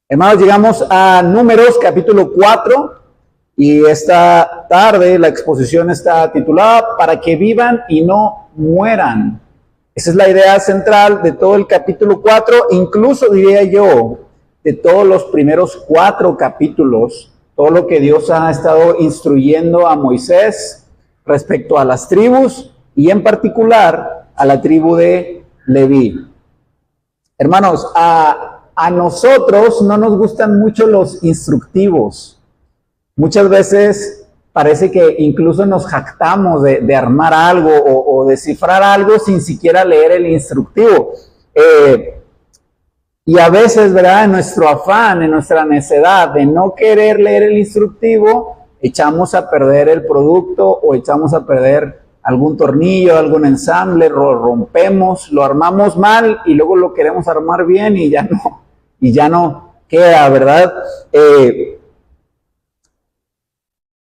Hermanos, llegamos a Números capítulo 4 y esta tarde la exposición está titulada Para que vivan y no mueran. Esa es la idea central de todo el capítulo 4, incluso diría yo, de todos los primeros 4 capítulos, todo lo que Dios ha estado instruyendo a Moisés respecto a las tribus y en particular a la tribu de Leví. Hermanos, a nosotros no nos gustan mucho los instructivos. Muchas veces parece que incluso nos jactamos de armar algo o descifrar algo sin siquiera leer el instructivo. Y a veces, ¿verdad? En nuestro afán, en nuestra necedad de no querer leer el instructivo, echamos a perder el producto o echamos a perder algún tornillo, algún ensamble, lo rompemos, lo armamos mal y luego lo queremos armar bien y ya no queda, ¿verdad?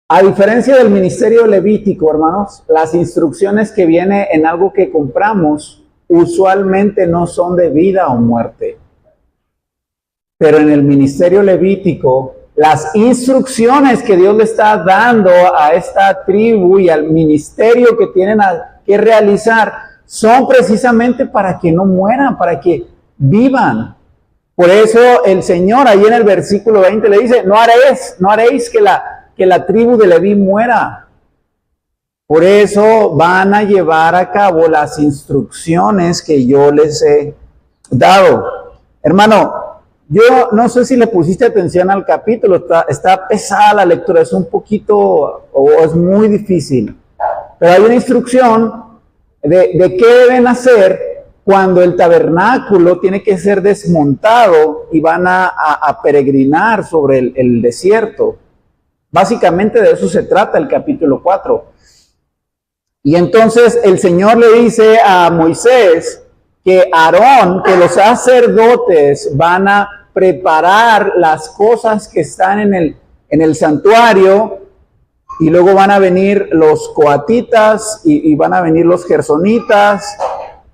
A diferencia del ministerio levítico, hermanos, las instrucciones que vienen en algo que compramos usualmente no son de vida o muerte. Pero en el ministerio levítico, las instrucciones que Dios le está dando a esta tribu y al ministerio que tienen que realizar son precisamente para que no mueran, para que vivan. Por eso el Señor ahí en el versículo 20 le dice, no haréis que la tribu de Leví muera. Por eso van a llevar a cabo las instrucciones que yo les he dado. Hermano, yo no sé si le pusiste atención al capítulo, está pesada la lectura, es un poquito, o es muy difícil. Pero hay una instrucción de qué deben hacer cuando el tabernáculo tiene que ser desmontado y van a peregrinar sobre el desierto. Básicamente de eso se trata el capítulo 4. Y entonces el Señor le dice a Moisés que Aarón, que los sacerdotes van a preparar las cosas que están en el santuario, y luego van a venir los coatitas y van a venir los gersonitas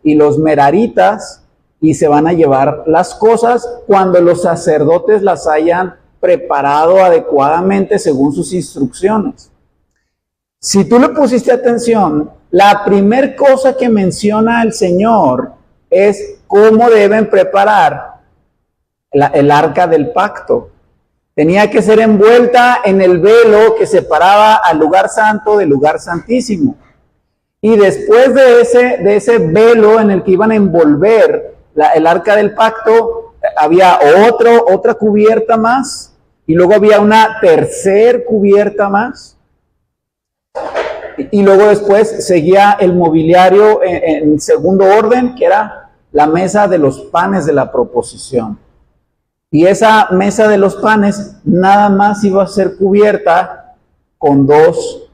y los meraritas y se van a llevar las cosas cuando los sacerdotes las hayan preparado adecuadamente según sus instrucciones. Si tú le pusiste atención, la primera cosa que menciona el Señor es cómo deben preparar el arca del pacto. Tenía que ser envuelta en el velo que separaba al lugar santo del lugar santísimo. Y después de ese velo en el que iban a envolver el arca del pacto, había otra cubierta más, y luego había una tercera cubierta más. Y luego después seguía el mobiliario en segundo orden, que era la mesa de los panes de la proposición. Y esa mesa de los panes nada más iba a ser cubierta con dos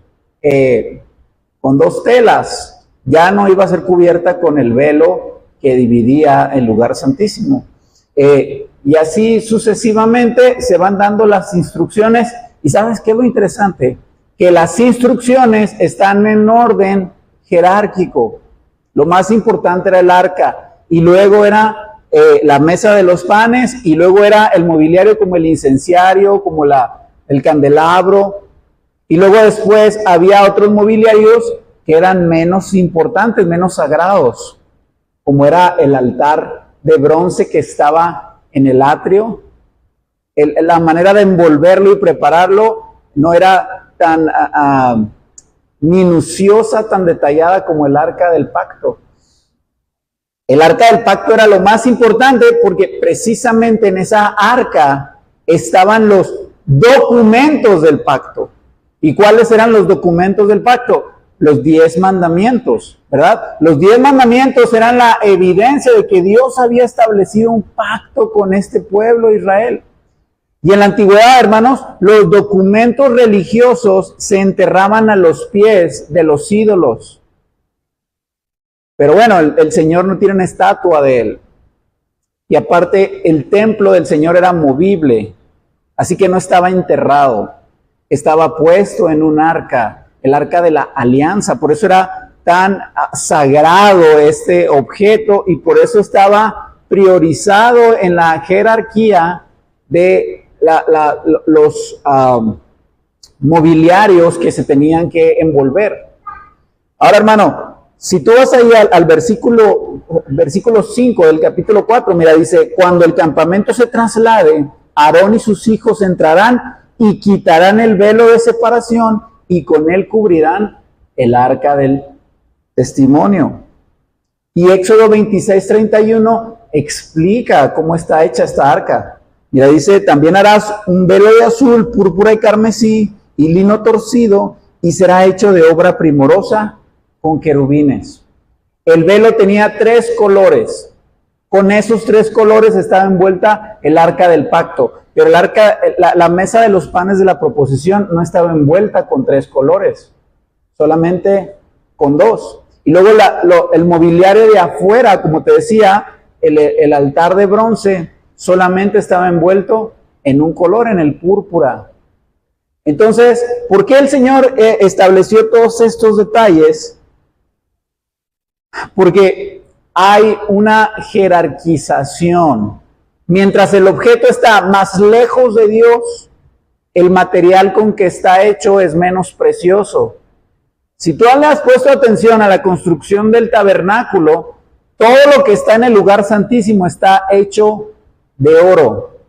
telas. Ya no iba a ser cubierta con el velo que dividía el lugar santísimo. Y así sucesivamente se van dando las instrucciones. ¿Y sabes qué es lo interesante? Que las instrucciones están en orden jerárquico. Lo más importante era el arca, y luego era la mesa de los panes, y luego era el mobiliario como el incenciario, como el candelabro, y luego después había otros mobiliarios que eran menos importantes, menos sagrados, como era el altar de bronce que estaba en el atrio. La manera de envolverlo y prepararlo no era tan minuciosa, tan detallada como el arca del pacto. El arca del pacto era lo más importante porque precisamente en esa arca estaban los documentos del pacto. ¿Y cuáles eran los documentos del pacto? Los 10 mandamientos, ¿verdad? Los 10 mandamientos eran la evidencia de que Dios había establecido un pacto con este pueblo de Israel. Y en la antigüedad, hermanos, los documentos religiosos se enterraban a los pies de los ídolos. Pero bueno, el Señor no tiene una estatua de él. Y aparte, el templo del Señor era movible. Así que no estaba enterrado. Estaba puesto en un arca, el arca de la alianza. Por eso era tan sagrado este objeto y por eso estaba priorizado en la jerarquía de los mobiliarios que se tenían que envolver. Ahora, hermano, si tú vas ahí al versículo 5 del capítulo 4, mira, dice, cuando el campamento se traslade, Aarón y sus hijos entrarán y quitarán el velo de separación y con él cubrirán el arca del testimonio. Y Éxodo 26:31 explica cómo está hecha esta arca. Mira, dice, también harás un velo de azul, púrpura y carmesí y lino torcido y será hecho de obra primorosa con querubines. El velo tenía 3 colores. Con esos 3 colores estaba envuelta el arca del pacto. Pero el arca, la mesa de los panes de la proposición no estaba envuelta con 3 colores, solamente con 2. Y luego el mobiliario de afuera, como te decía, el altar de bronce solamente estaba envuelto en un color, en el púrpura. Entonces, ¿por qué el Señor estableció todos estos detalles? Porque hay una jerarquización. Mientras el objeto está más lejos de Dios, el material con que está hecho es menos precioso. Si tú le has puesto atención a la construcción del tabernáculo, todo lo que está en el lugar santísimo está hecho de oro.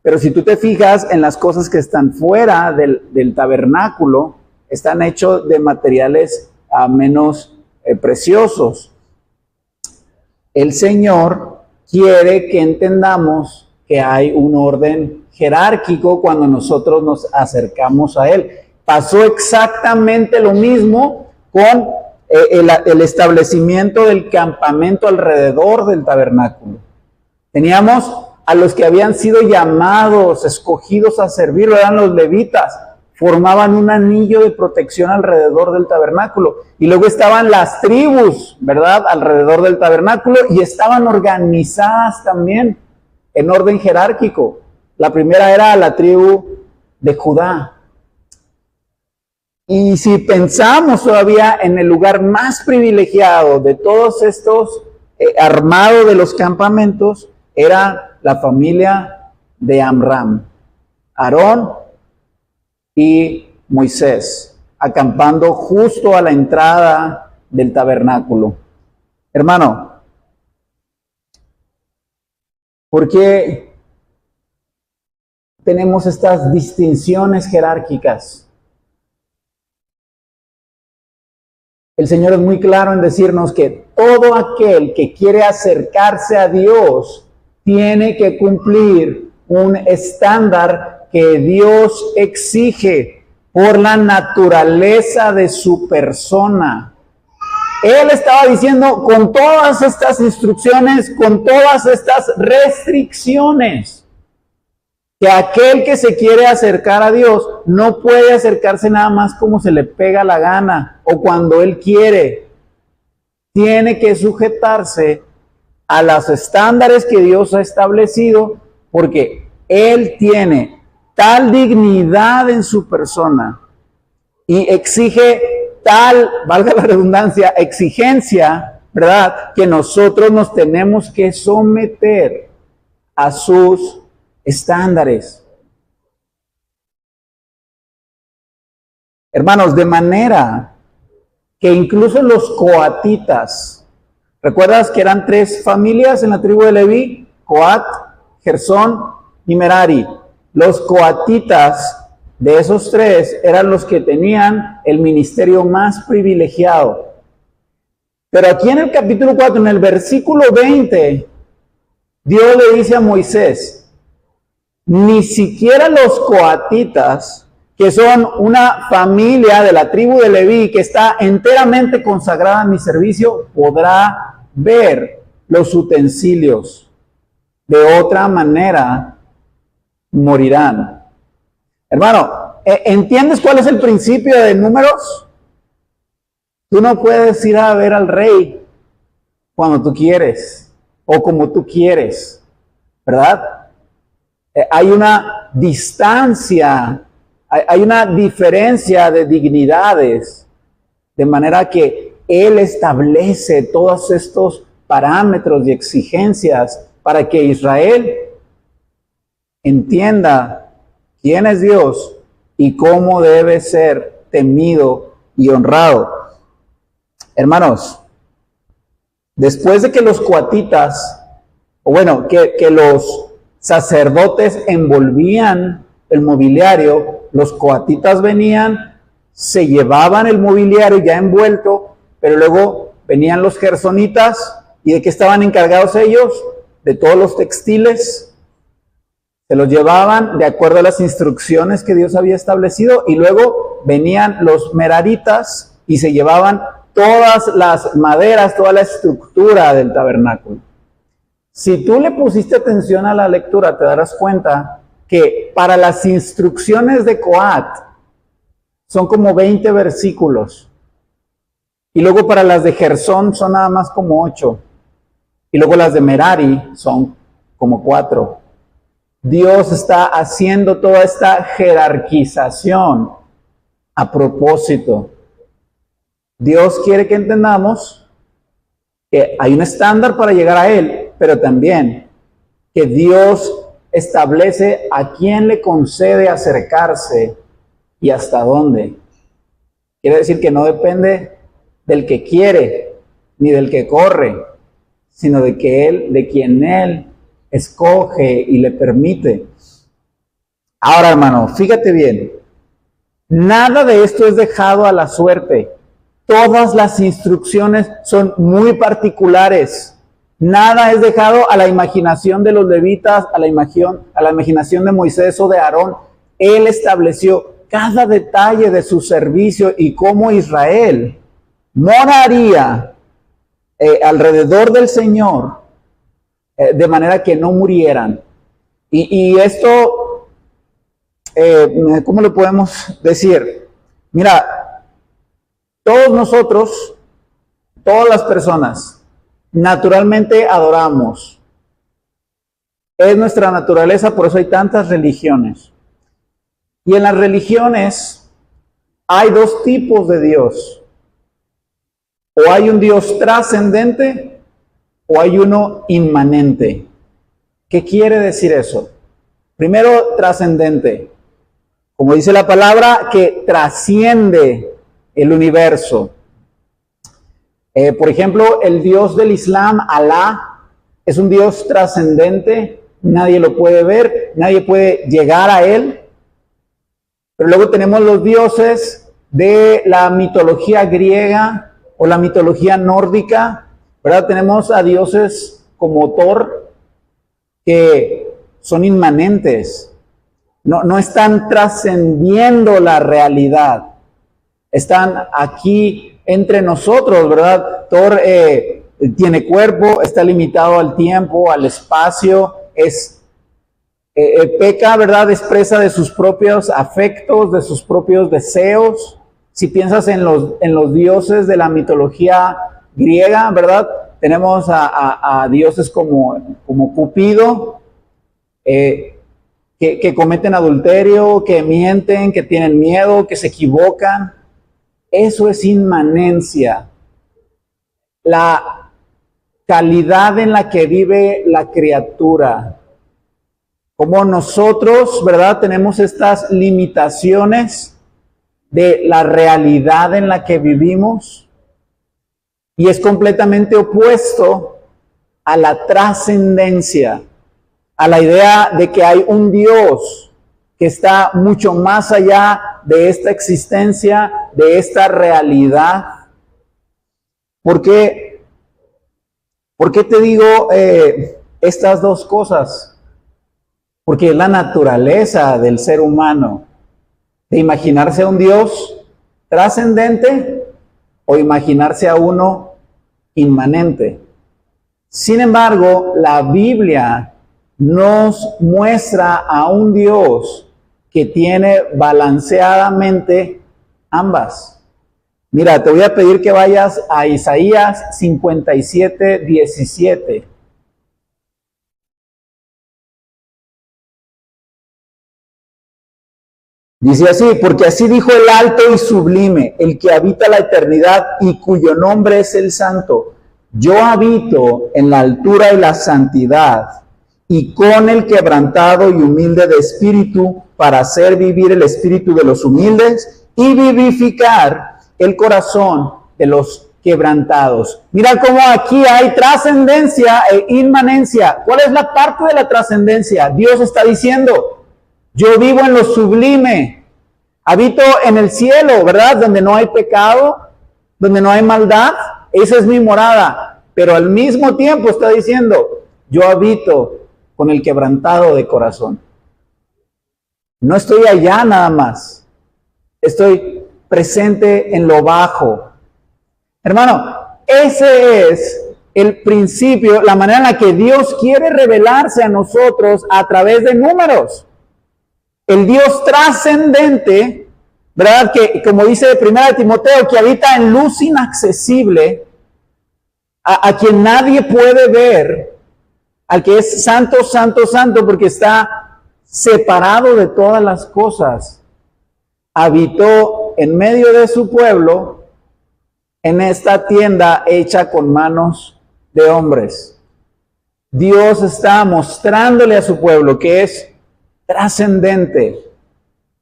Pero si tú te fijas en las cosas que están fuera del tabernáculo, están hechos de materiales menos preciosos. El Señor quiere que entendamos que hay un orden jerárquico cuando nosotros nos acercamos a Él. Pasó exactamente lo mismo con el establecimiento del campamento alrededor del tabernáculo. Teníamos a los que habían sido llamados, escogidos a servir, eran los levitas, formaban un anillo de protección alrededor del tabernáculo. Y luego estaban las tribus, ¿verdad?, alrededor del tabernáculo, y estaban organizadas también en orden jerárquico. La primera era la tribu de Judá. Y si pensamos todavía en el lugar más privilegiado de todos estos armados de los campamentos, era la familia de Amram, Aarón y Moisés, acampando justo a la entrada del tabernáculo. Hermano, ¿por qué tenemos estas distinciones jerárquicas? El Señor es muy claro en decirnos que todo aquel que quiere acercarse a Dios tiene que cumplir un estándar que Dios exige por la naturaleza de su persona. Él estaba diciendo, con todas estas instrucciones, con todas estas restricciones, que aquel que se quiere acercar a Dios no puede acercarse nada más como se le pega la gana o cuando él quiere. Tiene que sujetarse a los estándares que Dios ha establecido, porque Él tiene tal dignidad en su persona y exige tal, valga la redundancia, exigencia, ¿verdad?, que nosotros nos tenemos que someter a sus estándares. Hermanos, de manera que incluso los coatitas, ¿recuerdas que eran 3 familias en la tribu de Leví? Coat, Gersón y Merari. Los coatitas de esos 3 eran los que tenían el ministerio más privilegiado. Pero aquí en el capítulo 4, en el versículo 20, Dios le dice a Moisés, ni siquiera los coatitas, que son una familia de la tribu de Leví que está enteramente consagrada a mi servicio, podrá ver los utensilios. De otra manera, morirán. Hermano, ¿entiendes cuál es el principio de Números? Tú no puedes ir a ver al rey cuando tú quieres o como tú quieres, ¿verdad? Hay una distancia, hay una diferencia de dignidades, de manera que Él establece todos estos parámetros y exigencias para que Israel entienda quién es Dios y cómo debe ser temido y honrado. Hermanos, después de que los coatitas, o bueno, que los sacerdotes envolvían el mobiliario, los coatitas venían, se llevaban el mobiliario ya envuelto, pero luego venían los gersonitas, ¿y de qué estaban encargados ellos? De todos los textiles. Se los llevaban de acuerdo a las instrucciones que Dios había establecido, y luego venían los meraritas y se llevaban todas las maderas, toda la estructura del tabernáculo. Si tú le pusiste atención a la lectura, te darás cuenta que para las instrucciones de Coat son como 20 versículos. Y luego para las de Gersón son nada más como 8. Y luego las de Merari son como 4. Dios está haciendo toda esta jerarquización a propósito. Dios quiere que entendamos que hay un estándar para llegar a Él, pero también que Dios establece a quién le concede acercarse y hasta dónde. Quiere decir que no depende del que quiere ni del que corre, sino de quien Él escoge y le permite. Ahora, hermano, fíjate bien, nada de esto es dejado a la suerte. Todas las instrucciones son muy particulares. Nada es dejado a la imaginación de los levitas, a la imaginación de Moisés o de Aarón. Él estableció cada detalle de su servicio y cómo Israel moraría alrededor del Señor de manera que no murieran. Y esto, ¿cómo le podemos decir? Mira, todos nosotros, todas las personas, naturalmente adoramos. Es nuestra naturaleza, por eso hay tantas religiones. Y en las religiones hay dos tipos de Dios. O hay un Dios trascendente o hay uno inmanente. ¿Qué quiere decir eso? Primero, trascendente. Como dice la palabra, que trasciende el universo. Por ejemplo, el Dios del Islam, Alá, es un Dios trascendente. Nadie lo puede ver, nadie puede llegar a Él. Pero luego tenemos los dioses de la mitología griega o la mitología nórdica, ¿verdad? Tenemos a dioses como Thor, que son inmanentes, no están trascendiendo la realidad, están aquí entre nosotros, ¿verdad? Thor tiene cuerpo, está limitado al tiempo, al espacio, peca, ¿verdad? Es presa de sus propios afectos, de sus propios deseos. Si piensas en los dioses de la mitología griega, ¿verdad? Tenemos a dioses como Cupido, que cometen adulterio, que mienten, que tienen miedo, que se equivocan. Eso es inmanencia. La calidad en la que vive la criatura. Como nosotros, ¿verdad? Tenemos estas limitaciones de la realidad en la que vivimos, y es completamente opuesto a la trascendencia, a la idea de que hay un Dios que está mucho más allá de esta existencia, de esta realidad. ¿Por qué te digo estas dos cosas? Porque es la naturaleza del ser humano de imaginarse a un Dios trascendente o imaginarse a uno inmanente. Sin embargo, la Biblia nos muestra a un Dios que tiene balanceadamente ambas. Mira, te voy a pedir que vayas a Isaías 57, 17. Dice así: porque así dijo el alto y sublime, el que habita la eternidad y cuyo nombre es el Santo. Yo habito en la altura y la santidad, y con el quebrantado y humilde de espíritu, para hacer vivir el espíritu de los humildes y vivificar el corazón de los quebrantados. Mira cómo aquí hay trascendencia e inmanencia. ¿Cuál es la parte de la trascendencia? Dios está diciendo, yo vivo en lo sublime, habito en el cielo, ¿verdad? Donde no hay pecado, donde no hay maldad, esa es mi morada. Pero al mismo tiempo está diciendo, yo habito con el quebrantado de corazón. No estoy allá nada más, estoy presente en lo bajo. Hermano, ese es el principio, la manera en la que Dios quiere revelarse a nosotros a través de números. El Dios trascendente, ¿verdad? Que como dice 1 Timoteo, que habita en luz inaccesible, a quien nadie puede ver, al que es santo, santo, santo, porque está separado de todas las cosas, habitó en medio de su pueblo en esta tienda hecha con manos de hombres. Dios está mostrándole a su pueblo que es trascendente,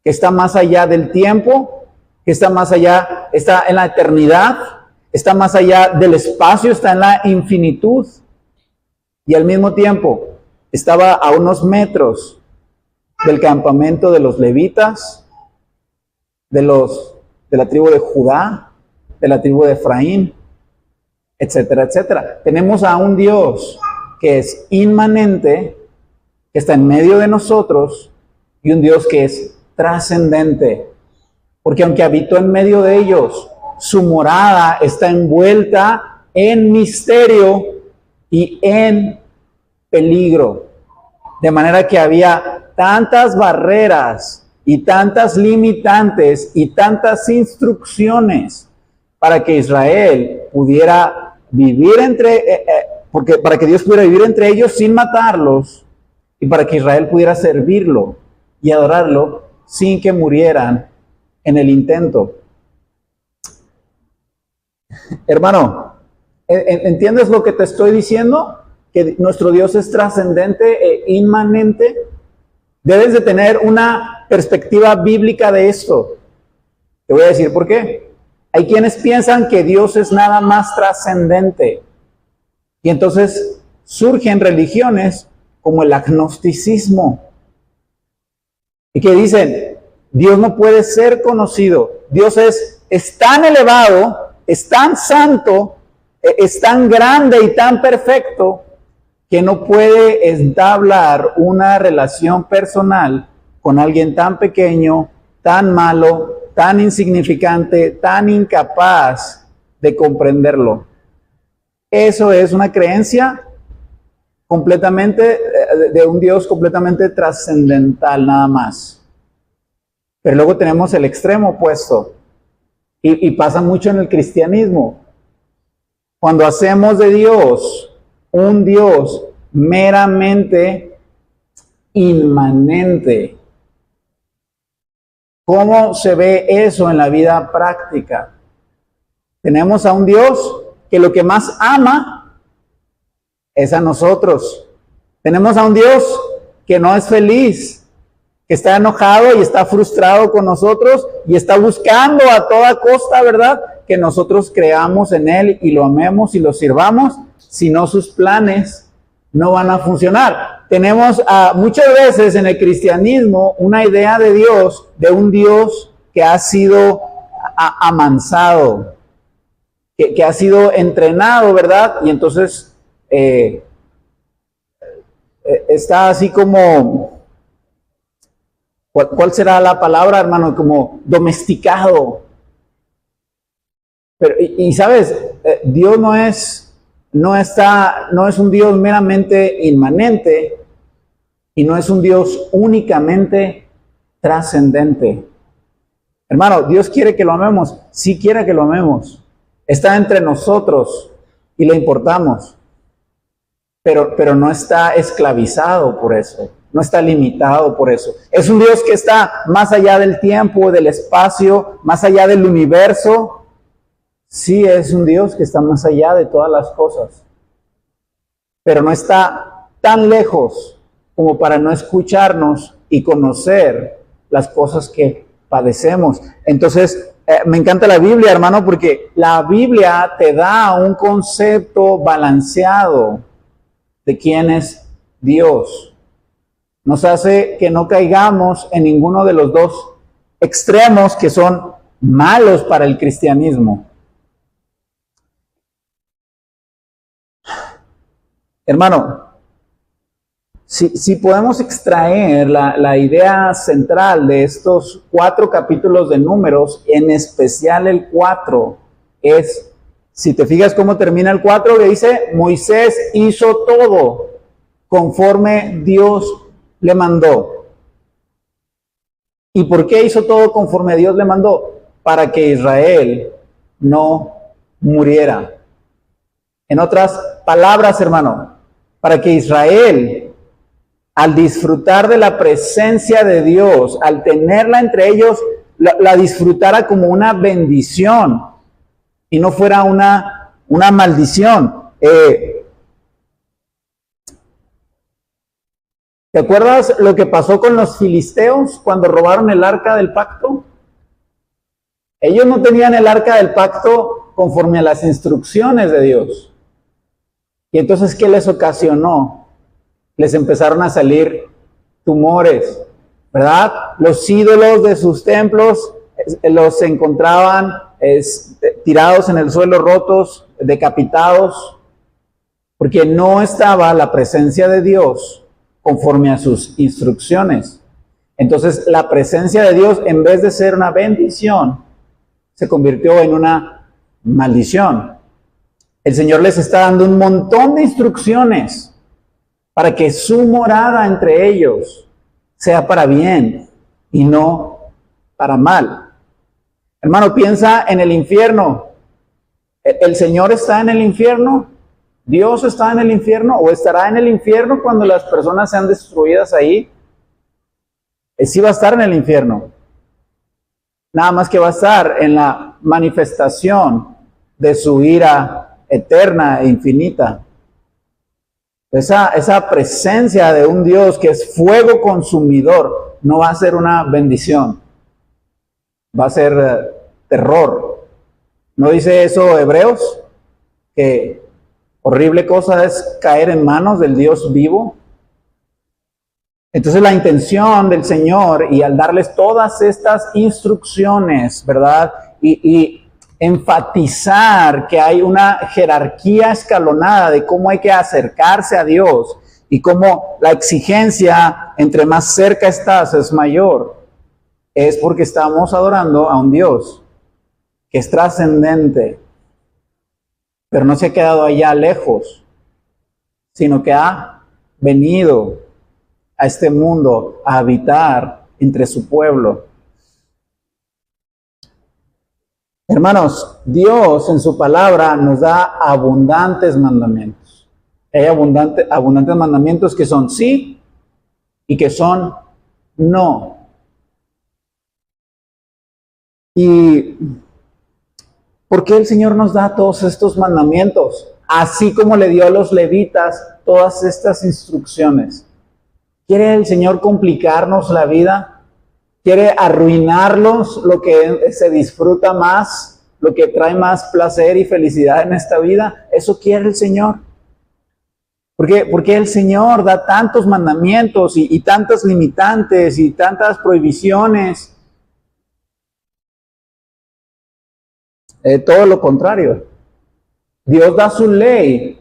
que está más allá del tiempo, que está más allá, está en la eternidad, está más allá del espacio, está en la infinitud. Y al mismo tiempo estaba a unos metros del campamento de los levitas, de la tribu de Judá, de la tribu de Efraín, etcétera, etcétera. Tenemos a un Dios que es inmanente, que está en medio de nosotros, y un Dios que es trascendente, porque aunque habitó en medio de ellos, su morada está envuelta en misterio y en peligro, de manera que había tantas barreras y tantas limitantes y tantas instrucciones para que Israel pudiera vivir para que Dios pudiera vivir entre ellos sin matarlos, y para que Israel pudiera servirlo y adorarlo sin que murieran en el intento. Hermano, ¿entiendes lo que te estoy diciendo? Que nuestro Dios es trascendente e inmanente. Debes de tener una perspectiva bíblica de esto. Te voy a decir por qué. Hay quienes piensan que Dios es nada más trascendente. Y entonces surgen religiones como el agnosticismo. Y que dicen, Dios no puede ser conocido. Dios es tan elevado, es tan santo, es tan grande y tan perfecto, que no puede entablar una relación personal con alguien tan pequeño, tan malo, tan insignificante, tan incapaz de comprenderlo. Eso es una creencia completamente de un Dios completamente trascendental nada más. Pero luego tenemos el extremo opuesto, y pasa mucho en el cristianismo. Cuando hacemos de Dios un Dios meramente inmanente. ¿Cómo se ve eso en la vida práctica? Tenemos a un Dios que lo que más ama es a nosotros. Tenemos a un Dios que no es feliz, que está enojado y está frustrado con nosotros y está buscando a toda costa, ¿verdad?, que nosotros creamos en Él y lo amemos y lo sirvamos. Si no, sus planes no van a funcionar. Tenemos muchas veces en el cristianismo una idea de Dios, de un Dios que ha sido amansado, que ha sido entrenado, ¿verdad? Y entonces está así como, ¿cuál será la palabra, hermano? Como domesticado. Pero, y sabes, Dios no es un Dios meramente inmanente, y no es un Dios únicamente trascendente. Hermano, Dios quiere que lo amemos, sí quiere que lo amemos. Está entre nosotros y le importamos. Pero no está esclavizado por eso, no está limitado por eso. Es un Dios que está más allá del tiempo, del espacio, más allá del universo. Sí, es un Dios que está más allá de todas las cosas, pero no está tan lejos como para no escucharnos y conocer las cosas que padecemos. Entonces, me encanta la Biblia, hermano, porque la Biblia te da un concepto balanceado de quién es Dios. Nos hace que no caigamos en ninguno de los dos extremos que son malos para el cristianismo. Hermano, si podemos extraer la idea central de estos 4 capítulos de Números, en especial el 4, es, si te fijas cómo termina el 4, que dice, Moisés hizo todo conforme Dios le mandó. ¿Y por qué hizo todo conforme Dios le mandó? Para que Israel no muriera. En otras palabras, hermano, para que Israel, al disfrutar de la presencia de Dios, al tenerla entre ellos, la disfrutara como una bendición y no fuera una maldición. ¿Te acuerdas lo que pasó con los filisteos cuando robaron el arca del pacto? Ellos no tenían el arca del pacto conforme a las instrucciones de Dios. Y entonces, ¿qué les ocasionó? Les empezaron a salir tumores, ¿verdad? Los ídolos de sus templos los encontraban tirados en el suelo, rotos, decapitados, porque no estaba la presencia de Dios conforme a sus instrucciones. Entonces, la presencia de Dios, en vez de ser una bendición, se convirtió en una maldición. El Señor les está dando un montón de instrucciones para que su morada entre ellos sea para bien y no para mal. Hermano, piensa en el infierno. ¿El Señor está en el infierno? ¿Dios está en el infierno o estará en el infierno cuando las personas sean destruidas ahí? Sí va a estar en el infierno. Nada más que va a estar en la manifestación de su ira eterna e infinita. Esa presencia de un Dios que es fuego consumidor no va a ser una bendición. Va a ser terror. ¿No dice eso Hebreos? Que horrible cosa es caer en manos del Dios vivo. Entonces la intención del Señor, y al darles todas estas instrucciones, ¿verdad? Y enfatizar que hay una jerarquía escalonada de cómo hay que acercarse a Dios y cómo la exigencia entre más cerca estás es mayor, es porque estamos adorando a un Dios que es trascendente, pero no se ha quedado allá lejos, sino que ha venido a este mundo a habitar entre su pueblo. Hermanos, Dios en su palabra nos da abundantes mandamientos. Hay abundantes mandamientos que son sí y que son no. ¿Y por qué el Señor nos da todos estos mandamientos? Así como le dio a los levitas todas estas instrucciones. ¿Quiere el Señor complicarnos la vida? ¿Quiere arruinarnos lo que se disfruta más, lo que trae más placer y felicidad en esta vida? ¿Eso quiere el Señor? ¿Por qué el Señor da tantos mandamientos y tantas limitantes y tantas prohibiciones? Todo lo contrario. Dios da su ley